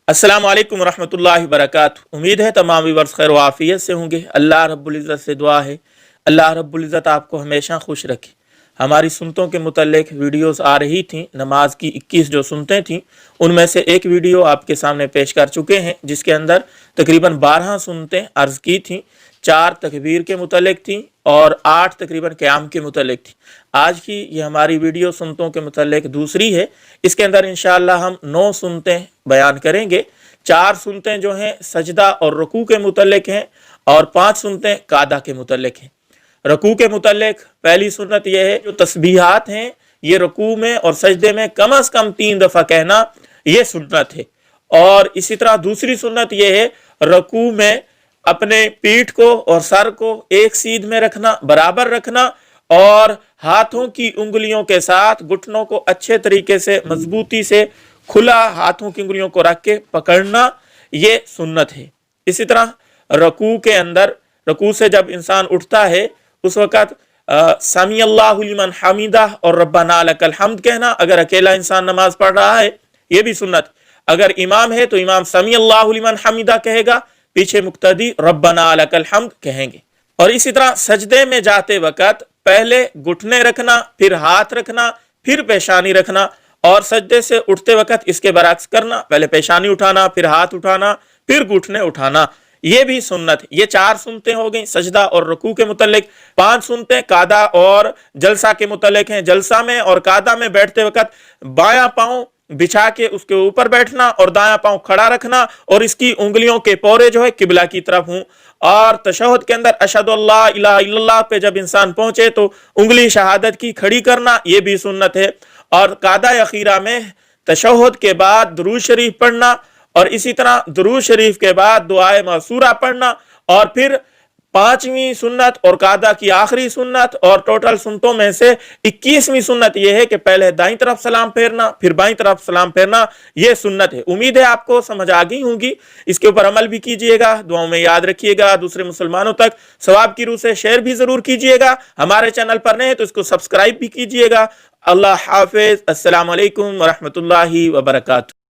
अस्सलाम वालेकुम रहमतुल्लाहि वबरकातुहू। उम्मीद है तमाम व्यूअर्स खैर आफियत से होंगे। अल्लाह रब्बुल इज़्ज़त से दुआ है अल्लाह रब्बुल इज़्ज़त आपको हमेशा खुश रखे। हमारी सुन्नतों के मुतल्लिक़ वीडियोस आ रही थी, नमाज की 21 जो सुन्नतें थीं उनमें से एक वीडियो आपके सामने पेश कर चुके हैं, जिसके अंदर तकरीबन 12 सुन्नतें अर्ज़ की थीं। 4 तकबीर के मुतल्लिक़ थी और 8 तकरीबन क़याम के मुतल्लिक़ थी। आज की ये हमारी वीडियो सुन्नतों के मुतल्लिक़ दूसरी है। इसके अंदर इंशाअल्लाह हम 9 सुन्नतें बयान करेंगे। 4 सुन्नतें जो हैं सजदा और रुकू के मुतल्लिक़ हैं और 5 सुन्नतें कादा के मुतल्लिक़ हैं। रुकू के मुतल्लिक़ पहली सुन्नत यह है, जो तस्बीहात हैं ये रुकू में और सजदे में कम अज़ कम 3 दफ़ा कहना, ये सुन्नत है। और इसी तरह दूसरी सुन्नत यह है, रुकू में अपने पीठ को और सर को एक सीध में रखना, बराबर रखना और हाथों की उंगलियों के साथ घुटनों को अच्छे तरीके से मजबूती से खुला हाथों की उंगलियों को रख के पकड़ना, ये सुन्नत है। इसी तरह रुकू के अंदर, रुकू से जब इंसान उठता है उस वक़्त समी अल्लाहु लिमन हमीदा और रब्बना लकल हम्द कहना। अगर अकेला इंसान नमाज पढ़ रहा है ये भी सुन्नत। अगर इमाम है तो इमाम समी अल्लाहु लिमन हमीदा कहेगा, पीछे मुक्तदी रब्बना लकल हम्द कहेंगे। और इसी तरह सजदे में जाते वक़्त पहले घुटने रखना, फिर हाथ रखना, फिर पेशानी रखना और सजदे से उठते वक़्त इसके बरअक्स करना, पहले पेशानी उठाना, फिर हाथ उठाना, फिर घुटने उठाना, ये भी सुन्नत है। ये 4 सुन्नतें हो गई सजदा और रुकू के मुतल्लिक़। 5 सुन्नतें कादा और जलसा के मुतल्लिक़ हैं। जलसा में और कादा में बैठते वक़्त बायां पाँव बिछा के उसके ऊपर बैठना और दायां पाँव खड़ा रखना और इसकी उंगलियों के पौरे जो है किबला की तरफ हों। और तशहुद के अंदर अशहदु अल्ला इलाहा इल्लल्लाह पे जब इंसान पहुंचे तो उंगली शहादत की खड़ी करना, ये भी सुन्नत है। और कादा अखीरा में तशहुद के बाद दुरूद शरीफ पढ़ना और इसी तरह दुरूद शरीफ के बाद दुआए मासूरा पढ़ना और फिर 5वीं सुन्नत और कादा की आखिरी सुन्नत और टोटल सुन्नतों में से 21वीं सुन्नत यह है कि पहले दाईं तरफ सलाम फेरना, फिर बाईं तरफ सलाम फेरना, यह सुन्नत है। उम्मीद है आपको समझ आ गई होंगी। इसके ऊपर अमल भी कीजिएगा, दुआओं में याद रखिएगा, दूसरे मुसलमानों तक सवाब की रूह से शेयर भी जरूर कीजिएगा। हमारे चैनल पर नए हैं तो इसको सब्सक्राइब भी कीजिएगा। अल्लाह हाफिज। अस्सलाम वालेकुम व रहमतुल्लाहि व बरकातुहू।